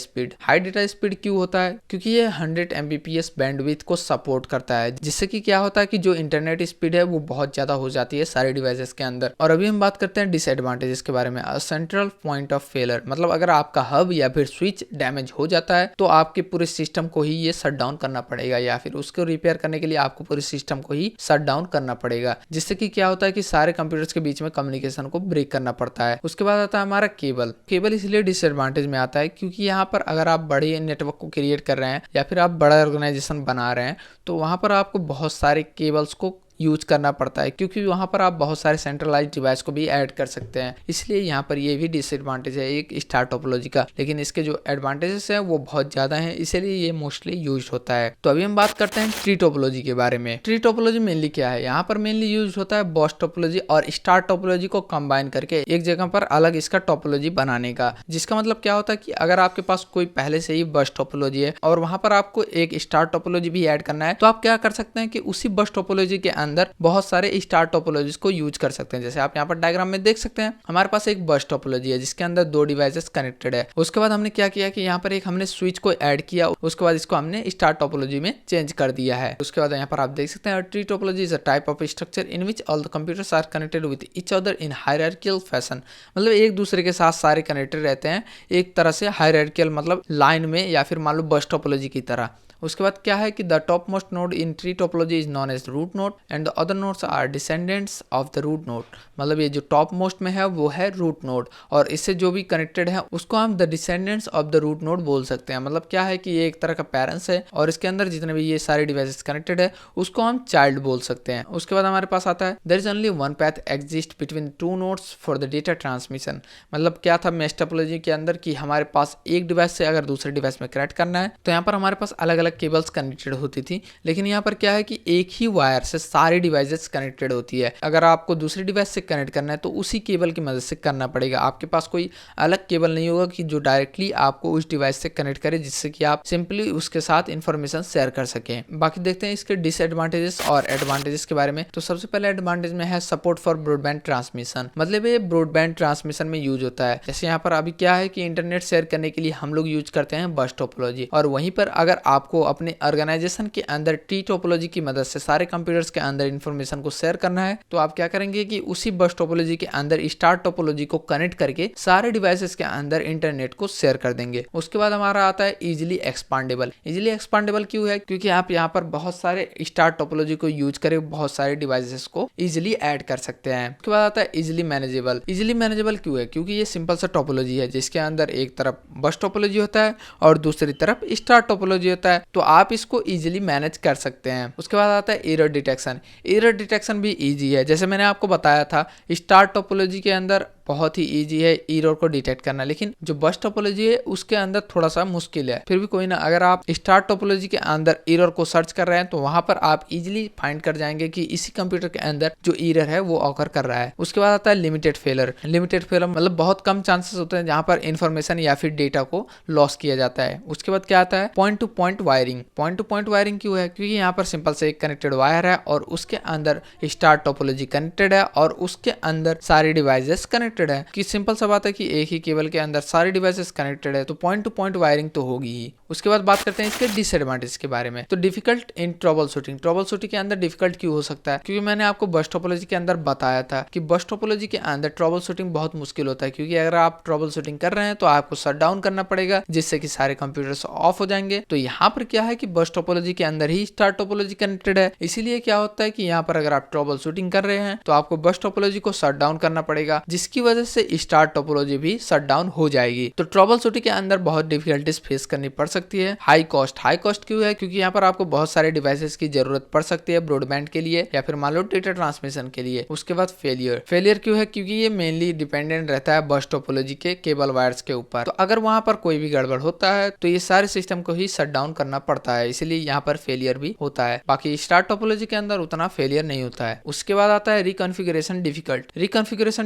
स्पीड क्यों होता है? क्योंकि ये 100 Mbps बैंडविड्थ को सपोर्ट करता है, जिससे कि क्या होता है कि जो इंटरनेट स्पीड है वो बहुत ज्यादा हो जाती है सारे डिवाइसेस के अंदर। और अभी हम बात करते हैं डिसएडवांटेजेस के बारे में। सेंट्रल पॉइंट ऑफ फेलियर, मतलब अगर आपका हब या फिर स्विच डैमेज हो जाता है तो आपके पूरे सिस्टम को ही ये शट डाउन करना पड़ेगा या फिर उसको रिपेयर करने के लिए आपको पूरे सिस्टम को ही शट डाउन करना पड़ेगा, जिससे कि क्या होता है कि सारे कंप्यूटर्स के बीच में कम्युनिकेशन को ब्रेक करना पड़ता है। उसके बाद आता है हमारा केबल इसलिए डिसएडवांटेज में आता है क्योंकि यहाँ पर अगर आप बड़े नेटवर्क को क्रिएट कर रहे हैं या फिर आप बड़ा ऑर्गेनाइजेशन बना रहे हैं तो वहां पर आपको बहुत सारे केबल्स को यूज करना पड़ता है, क्योंकि वहां पर आप बहुत सारे सेंट्रलाइज्ड डिवाइस को भी ऐड कर सकते हैं। इसलिए यहाँ पर ये भी डिसएडवांटेज है एक स्टार टोपोलॉजी का, लेकिन इसके जो एडवांटेजेस हैं वो बहुत ज्यादा हैं, इसीलिए ये मोस्टली यूज होता है। तो अभी हम बात करते हैं ट्री टोपोलॉजी के बारे में। ट्री टोपोलॉजी मेनली क्या है? यहाँ पर मेनली यूज होता है बॉस टोपोलॉजी और स्टार टोपोलॉजी को कंबाइन करके एक जगह पर अलग इसका टोपोलॉजी बनाने का, जिसका मतलब क्या होता है कि अगर आपके पास कोई पहले से ही बस टोपोलॉजी है और वहां पर आपको एक स्टार टोपोलॉजी भी ऐड करना है तो आप क्या कर सकते हैं कि उसी बस टोपोलॉजी के अंदर बहुत सारे स्टार टोपोलॉजीज को यूज कर सकते हैं। जैसे आप यहाँ पर डायग्राम में देख सकते हैं हमारे पास एक बस टोपोलॉजी है जिसके अंदर 2 डिवाइसेस कनेक्टेड है। उसके बाद हमने क्या किया कि यहाँ पर एक हमने स्विच को ऐड किया, उसके बाद इसको हमने स्टार टोपोलॉजी में चेंज कर दिया है। उसके बाद यहाँ पर आप देख सकते हैं tree topology is a type of structure in which all the computers are connected with each other in hierarchical fashion, मतलब एक दूसरे के साथ सारे कनेक्टेड रहते हैं एक तरह से हायरार्कियल, मतलब लाइन में या फिर मान लो बस टोपोलॉजी की तरह। उसके बाद क्या है कि the top most node in tree topology is known as root node and the other nodes are descendants of the root node, मतलब ये जो टॉप मोस्ट में है वो है रूट नोड और इससे जो भी कनेक्टेड है उसको हम the descendants of the root node बोल सकते हैं। मतलब क्या है कि ये एक तरह का पेरेंट्स है और इसके अंदर जितने भी ये सारे डिवाइसेस कनेक्टेड है उसको हम चाइल्ड बोल सकते हैं। उसके बाद हमारे पास आता है there is only one path exist between 2 nodes for the data transmission, मतलब क्या था मेश टोपोलॉजी के अंदर कि हमारे पास एक डिवाइस से अगर दूसरे डिवाइस में कनेक्ट करना है तो यहाँ पर हमारे पास अलग अलग केबल्स कनेक्टेड होती थी, लेकिन यहाँ पर क्या है कि एक ही वायर से सारी डिवाइसेस कनेक्टेड होती है। अगर आपको दूसरी डिवाइस से कनेक्ट करना है तो उसी केबल की मदद से करना पड़ेगा, आपके पास कोई अलग केबल नहीं होगा कि जो डायरेक्टली आपको उस डिवाइस से कनेक्ट करे जिससे कि आप सिंपली उसके साथ इंफॉर्मेशन शेयर कर सकें। बाकी देखते हैं इसके डिसएडवांटेजेस और एडवांटेजेस के बारे में। तो सबसे पहले एडवांटेज में है सपोर्ट फॉर ब्रॉडबैंड ट्रांसमिशन, मतलब ये ब्रॉडबैंड ट्रांसमिशन में यूज होता है। जैसे यहाँ पर अभी क्या है कि इंटरनेट शेयर करने के लिए हम लोग यूज करते हैं बस टोपोलॉजी और वहीं पर अगर आपको अपने ऑर्गेनाइजेशन के अंदर ट्री टोपोलॉजी की मदद से सारे कंप्यूटर्स के अंदर इंफॉर्मेशन को शेयर करना है तो आप क्या करेंगे कि उसी बस टोपोलॉजी के अंदर स्टार टोपोलॉजी को कनेक्ट करके सारे डिवाइसेस के अंदर इंटरनेट को शेयर कर देंगे। उसके बाद हमारा आता है इजीली एक्सपांडेबल। इजीली एक्सपांडेबल क्यों है? क्योंकि आप यहाँ पर बहुत सारे स्टार टोपोलॉजी को यूज करके बहुत सारे डिवाइसेस को इजीली ऐड कर सकते हैं। उसके बाद आता है इजीली मैनेजेबल। इजीली मैनेजेबल क्यों है? क्योंकि ये सिंपल सा टोपोलॉजी है जिसके अंदर एक तरफ बस टोपोलॉजी होता है और दूसरी तरफ स्टार टोपोलॉजी होता है, तो आप इसको इजीली मैनेज कर सकते हैं। उसके बाद आता है एरर डिटेक्शन। एरर डिटेक्शन भी इजी है, जैसे मैंने आपको बताया था स्टार टोपोलॉजी के अंदर बहुत ही इजी है एरर को डिटेक्ट करना, लेकिन जो बस टोपोलॉजी है उसके अंदर थोड़ा सा मुश्किल है। फिर भी कोई ना, अगर आप स्टार टोपोलॉजी के अंदर एरर को सर्च कर रहे हैं तो वहां पर आप इजीली फाइंड कर जाएंगे कि इसी कंप्यूटर के अंदर जो एरर है वो ऑकर कर रहा है। उसके बाद आता है लिमिटेड फेलर। लिमिटेड फेलर मतलब बहुत कम चांसेस होते हैं जहां पर इंफॉर्मेशन या फिर डेटा को लॉस किया जाता है। उसके बाद क्या आता है point two point wiring. Point two point wiring क्यों है? क्योंकि यहाँ पर सिंपल से एक कनेक्टेड वायर है और उसके अंदर स्टार टोपोलॉजी कनेक्टेड है और उसके अंदर सारे डिवाइसेस कनेक्टेड है। कि सिंपल सा बात है कि एक ही केबल के अंदर सारे डिवाइसेस कनेक्टेड है तो पॉइंट टू पॉइंट वायरिंग तो होगी ही। उसके बाद बात करते हैं इसके डिसएडवांटेज के बारे में। तो difficult in trouble shooting. Trouble shooting के अंदर डिफिकल्ट क्यों हो सकता है? क्योंकि मैंने आपको बस टोपोलॉजी के अंदर बताया था कि बस टोपोलॉजी के अंदर ट्रबल शूटिंग बहुत मुश्किल होता है, क्योंकि अगर आप ट्रबल शूटिंग कर रहे हैं तो आपको शट डाउन करना पड़ेगा जिससे कि सारे कंप्यूटर्स ऑफ हो जाएंगे। तो यहाँ पर क्या है कि बस टोपोलॉजी के अंदर ही स्टार टोपोलॉजी कनेक्टेड है, इसीलिए क्या होता है कि यहाँ पर अगर आप ट्रबल शूटिंग कर रहे हैं तो आपको बस टोपोलॉजी को शट डाउन करना पड़ेगा, जिसकी वजह से स्टार टोपोलॉजी भी शट डाउन हो जाएगी। तो ट्रबल शूटिंग के अंदर बहुत डिफिकल्टीज फेस करनी पड़ सकती है। हाई कॉस्ट क्यों है? क्योंकि यहाँ पर आपको बहुत सारे डिवाइसेस की जरूरत पड़ सकती है ब्रॉडबैंड के लिए या फिर मान लो डेटा ट्रांसमिशन के लिए। उसके बाद फेलियर क्यों है? क्योंकि ये मेनली डिपेंडेंट रहता है बस टोपोलॉजी के केबल वायर्स के ऊपर। तो अगर वहां पर कोई भी गड़बड़ होता है तो ये सारे सिस्टम को ही शट डाउन करना पड़ता है, इसलिए यहाँ पर फेलियर भी होता है। बाकी स्टार टोपोलॉजी के अंदर उतना फेलियर नहीं होता है। उसके बाद आता है रिकॉन्फ़िगरेशन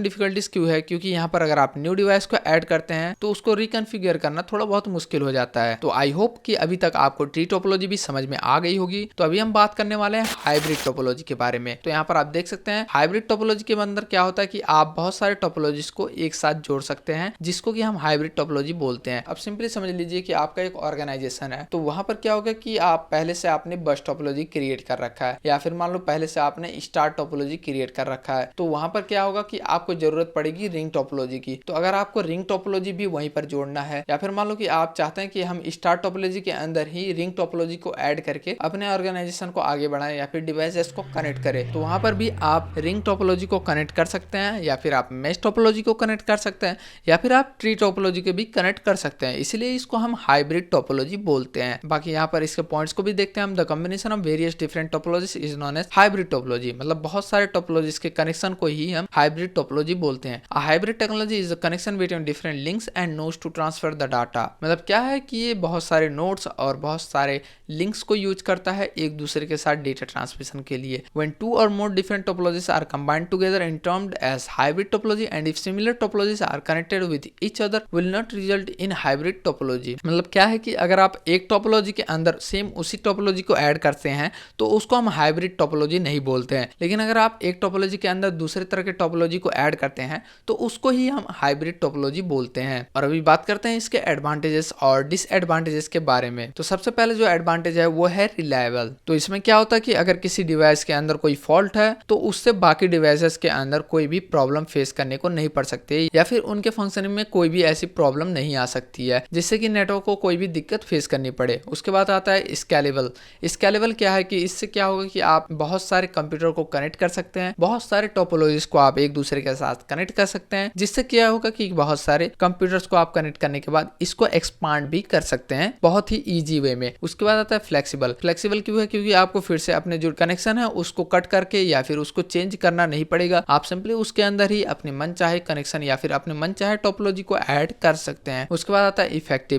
डिफिकल्टीज क्यों है? क्योंकि यहाँ पर अगर आप न्यू डिवाइस को ऐड करते हैं तो उसको रिकॉन्फ़िगर करना थोड़ा बहुत मुश्किल हो जाता है। तो आई होप कि अभी तक आपको ट्री टोपोलॉजी भी समझ में आ गई होगी। तो अभी हम बात करने वाले हैं हाइब्रिड टोपोलॉजी के बारे में। तो यहाँ पर आप देख सकते हैं हाइब्रिड टोपोलॉजी के अंदर क्या होता है कि आप बहुत सारे टोपोलॉजीज को एक साथ जोड़ सकते हैं, जिसको कि हम हाइब्रिड टोपोलॉजी बोलते हैं। अब सिंपली समझ लीजिए कि आपका एक ऑर्गेनाइजेशन है, तो वहां पर क्या होगा कि आप पहले से आपने बस टोपोलॉजी क्रिएट कर रखा है या फिर मान लो पहले से आपने स्टार टोपोलॉजी क्रिएट कर रखा है। तो वहां पर क्या होगा कि आपको जरूरत पड़ेगी रिंग टोपोलॉजी की। तो अगर आपको रिंग टोपोलॉजी भी वहीं पर जोड़ना है या फिर मान लो कि आप चाहते हैं कि हम स्टार टोपोलॉजी के अंदर ही रिंग टोपोलॉजी को ऐड करके अपने ऑर्गेनाइजेशन को आगे बढ़ाएं या फिर डिवाइसेस को कनेक्ट करें, तो वहां पर भी आप रिंग टोपोलॉजी को कनेक्ट कर सकते हैं या फिर आप मेश टोपोलॉजी को कनेक्ट कर सकते हैं या फिर आप ट्री टोपोलॉजी को भी कनेक्ट कर सकते हैं। इसलिए इसको हम हाइब्रिड टोपोलॉजी बोलते हैं। बाकी यहाँ पर इसके पॉइंट्स को भी देखते हैं हम। The combination of various different topologies is known as hybrid topology. मतलब बहुत सारे टोपोलॉजीज के कनेक्शन को ही हम हाइब्रिड टोपोलॉजी बोलते हैं। A hybrid technology is the connection between different links and nodes to transfer the data. मतलब क्या है कि ये बहुत सारे नोड्स और बहुत सारे लिंक्स को यूज करता है एक दूसरे के साथ डेटा ट्रांसमिशन के लिए। When two or more different topologies are combined together and termed as hybrid topology, and if similar topologies are connected with each other will not result in hybrid topology। मतलब क्या है कि अगर आप एक topology के अंदर सेम उसी टोपोलॉजी को ऐड करते हैं तो उसको हम हाइब्रिड टोपोलॉजी नहीं बोलते हैं। लेकिन अगर आप एक टोपोलॉजी के अंदर दूसरे तरह के टोपोलॉजी को ऐड करते हैं तो उसको ही हम हाइब्रिड टोपोलॉजी बोलते हैं। और अभी बात करते हैं इसके एडवांटेजेस और डिसएडवांटेजेस के बारे में। तो सबसे पहले जो एडवांटेज है वो है रिलायबल। तो इसमें क्या होता है कि अगर किसी डिवाइस के अंदर कोई फॉल्ट है तो उससे बाकी डिवाइसेस के अंदर कोई भी प्रॉब्लम फेस करने को नहीं पड़ सकती या फिर उनके फंक्शनिंग में कोई भी ऐसी प्रॉब्लम नहीं आ सकती है जिससे कि नेटवर्क को कोई भी दिक्कत फेस करनी पड़े। उसके बाद आता है स्केलेबल क्या है कि इससे क्या होगा कि आप बहुत सारे कंप्यूटर को कनेक्ट कर सकते हैं, बहुत सारे टोपोलॉजीज को आप एक दूसरे के साथ कनेक्ट कर सकते हैं, जिससे क्या होगा कि बहुत सारे कंप्यूटर्स को आप कनेक्ट करने के बाद इसको एक्सपांड भी कर सकते हैं बहुत ही ईजी वे में। उसके बाद आता है फ्लेक्सिबल क्यों है? क्योंकि आपको फिर से अपने जो कनेक्शन है उसको कट करके या फिर उसको चेंज करना नहीं पड़ेगा। आप सिंपली उसके अंदर ही अपने मन चाहे कनेक्शन या फिर अपने मन चाहे टोपोलॉजी को ऐड कर सकते हैं। उसके बाद आता है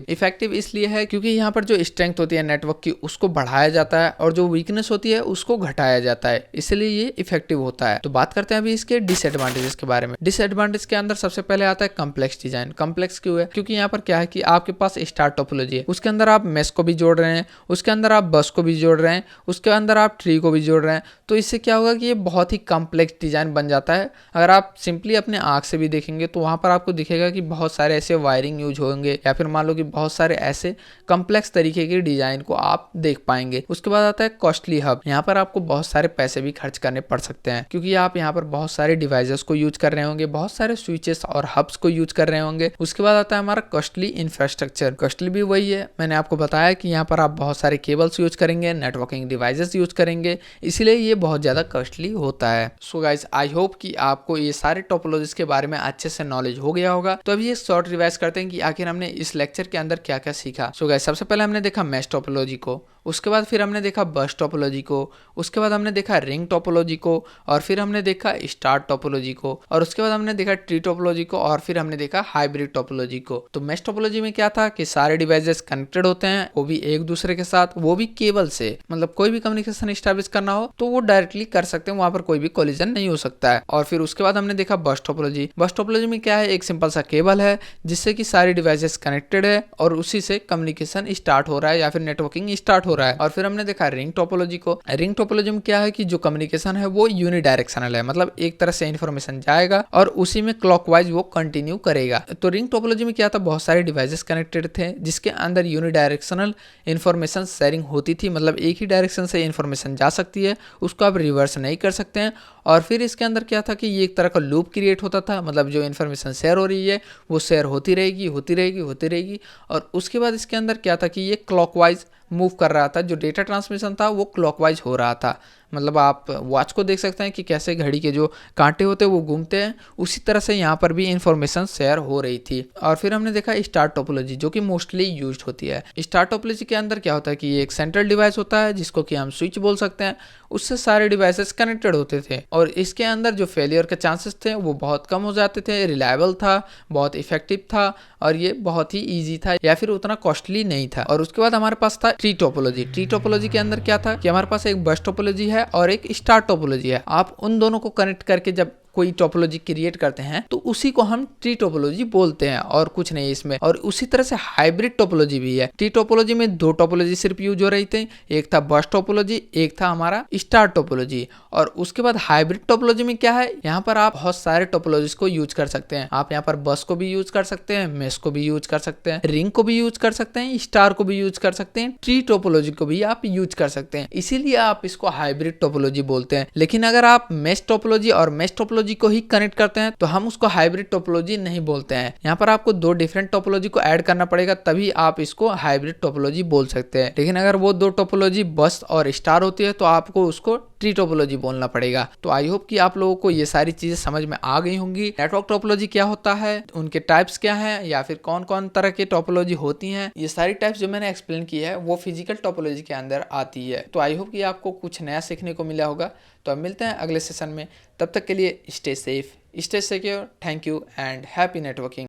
इफेक्टिव इसलिए है क्योंकि यहाँ पर जो स्ट्रेंथ होती है नेटवर्क की उसको बढ़ाया जाता है और जो वीकनेस होती है उसको घटाया जाता है, इसलिए ये इफेक्टिव होता है। तो बात करते हैं अभी इसके डिसएडवांटेजेस के बारे में। डिसएडवांटेज के अंदर सबसे पहले आता है कॉम्प्लेक्स डिजाइन। कॉम्प्लेक्स क्यों है? क्योंकि यहाँ पर क्या है कि आपके पास स्टार टोपोलॉजी है, उसके अंदर आप मेश को भी जोड़ रहे हैं, उसके अंदर आप बस को भी जोड़ रहे हैं, उसके अंदर आप ट्री को भी जोड़ रहे हैं। तो इससे क्या होगा कि ये बहुत ही कॉम्प्लेक्स डिजाइन बन जाता है। अगर आप सिंपली अपने आंख से भी देखेंगे तो वहां पर आपको दिखेगा कि बहुत सारे ऐसे वायरिंग यूज होंगे या फिर मान लो कि बहुत सारे ऐसे कॉम्प्लेक्स तरीके के डिजाइन को आप देख पाएंगे। उसके बाद आता है कॉस्टली हब। यहाँ पर आपको बहुत सारे पैसे भी खर्च करने पड़ सकते हैं क्योंकि आप यहाँ पर बहुत सारे डिवाइसेस को यूज कर रहे होंगे, बहुत सारे स्विचेस और हब्स को यूज कर रहे होंगे। उसके बाद आता है हमारा कॉस्टली इंफ्रास्ट्रक्चर। कॉस्टली भी वही है, मैंने आपको बताया कि यहाँ पर आप बहुत सारे केबल्स यूज करेंगे, नेटवर्किंग डिवाइसेस यूज करेंगे, इसलिए ये बहुत ज्यादा कॉस्टली होता है। सो गाइस आई होप कि आपको ये सारे टोपोलॉजीज के बारे में अच्छे से नॉलेज हो गया होगा। तो अभी ये शॉर्ट रिवाइज करते हैं कि आखिर हमने इस लेक्चर के अंदर क्या क्या सीखा। सो गाइस सबसे पहले हमने देखा मेश टोपोलॉजी को, उसके बाद फिर हमने देखा बस टोपोलॉजी को, उसके बाद हमने देखा रिंग टोपोलॉजी को, और फिर हमने देखा स्टार टोपोलॉजी को, और उसके बाद हमने देखा ट्री टोपोलॉजी को, और फिर हमने देखा हाइब्रिड टोपोलॉजी को। तो मेश टोपोलॉजी में क्या था कि सारे डिवाइसेस कनेक्टेड होते हैं, वो भी एक दूसरे के साथ, वो भी केबल से। मतलब कोई भी कम्युनिकेशन एस्टैब्लिश करना हो तो वो डायरेक्टली कर सकते हैं, वहां पर कोई भी कोलिजन नहीं हो सकता है। और फिर उसके बाद हमने देखा बस टोपोलॉजी। बस टोपोलॉजी में क्या है, एक सिंपल सा केबल है जिससे कि सारी डिवाइसेस कनेक्टेड है और उसी से कम्युनिकेशन स्टार्ट हो रहा है या फिर नेटवर्किंग स्टार्ट हो रहा है। और फिर हमने देखा रिंग टोपोलॉजी को। रिंग टोपोलॉजी में क्या है कि जो कम्युनिकेशन है वो यूनिडायरेक्शनल है, मतलब एक तरह से इंफॉर्मेशन जाएगा और उसी में क्लॉकवाइज वो कंटिन्यू करेगा। तो रिंग टोपोलॉजी में क्या था, बहुत सारे डिवाइसेस कनेक्टेड थे जिसके अंदर यूनिडायरेक्शनल इंफॉर्मेशन शेयरिंग होती थी, मतलब एक ही डायरेक्शन से इंफॉर्मेशन जा सकती है, उसको आप रिवर्स नहीं कर सकते हैं। और फिर इसके अंदर क्या था कि ये एक तरह का लूप क्रिएट होता था, मतलब जो इन्फॉर्मेशन शेयर हो रही है वो शेयर होती रहेगी। और उसके बाद इसके अंदर क्या था कि ये क्लॉकवाइज मूव कर रहा था, जो डेटा ट्रांसमिशन था वो क्लॉकवाइज हो रहा था। मतलब आप वॉच को देख सकते हैं कि कैसे घड़ी के जो कांटे होते हैं वो घूमते हैं, उसी तरह से यहाँ पर भी इंफॉर्मेशन शेयर हो रही थी। और फिर हमने देखा स्टार टोपोलॉजी, जो कि मोस्टली यूज्ड होती है। स्टार टोपोलॉजी के अंदर क्या होता है कि ये एक सेंट्रल डिवाइस होता है जिसको कि हम स्विच बोल सकते हैं, उससे सारे डिवाइसेस कनेक्टेड होते थे और इसके अंदर जो फेलियर के चांसेस थे वो बहुत कम हो जाते थे, रिलायबल था, बहुत इफेक्टिव था और ये बहुत ही ईजी था या फिर उतना कॉस्टली नहीं था। और उसके बाद हमारे पास था ट्री टोपोलॉजी। ट्री टोपोलॉजी के अंदर क्या था कि हमारे पास एक बस टोपोलॉजी है और एक स्टार टोपोलॉजी है। आप उन दोनों को कनेक्ट करके जब कोई टोपोलॉजी क्रिएट करते हैं तो उसी को हम ट्री टोपोलॉजी बोलते हैं और कुछ नहीं इसमें। और उसी तरह से हाइब्रिड टोपोलॉजी भी है। ट्री टोपोलॉजी में दो टोपोलॉजी सिर्फ यूज हो रही थी, एक था बस टोपोलॉजी, एक था हमारा स्टार टोपोलॉजी। और उसके बाद हाइब्रिड टोपोलॉजी में क्या है, यहाँ पर आप बहुत सारे टोपोलॉजीज को यूज कर सकते हैं। आप यहाँ पर बस को भी यूज कर सकते हैं, मेश को भी यूज कर सकते हैं, रिंग को भी यूज कर सकते हैं, स्टार को भी यूज कर सकते हैं, ट्री टोपोलॉजी को भी आप यूज कर सकते हैं, इसीलिए आप इसको हाइब्रिड टोपोलॉजी बोलते हैं। लेकिन अगर आप मेश टोपोलॉजी और मेश टोपोलॉजी को ही कनेक्ट करते हैं तो हम उसको हाइब्रिड टोपोलॉजी नहीं बोलते हैं। यहाँ पर आपको दो डिफरेंट टोपोलॉजी को ऐड करना पड़ेगा, तभी आप इसको हाइब्रिड टोपोलॉजी बोल सकते हैं। लेकिन अगर वो दो टोपोलॉजी बस और स्टार होती है तो आपको उसको ट्री टोपोलॉजी बोलना पड़ेगा। तो आई होप कि आप लोगों को ये सारी चीजें समझ में आ गई होंगी। नेटवर्क टोपोलॉजी क्या होता है, उनके टाइप्स क्या हैं, या फिर कौन कौन तरह के टोपोलॉजी होती हैं, ये सारी टाइप्स जो मैंने एक्सप्लेन की है वो फिजिकल टोपोलॉजी के अंदर आती है। तो आई होप कि आपको कुछ नया सीखने को मिला होगा। तो अब मिलते हैं अगले सेशन में, तब तक के लिए stay safe, stay secure, thank you and happy networking.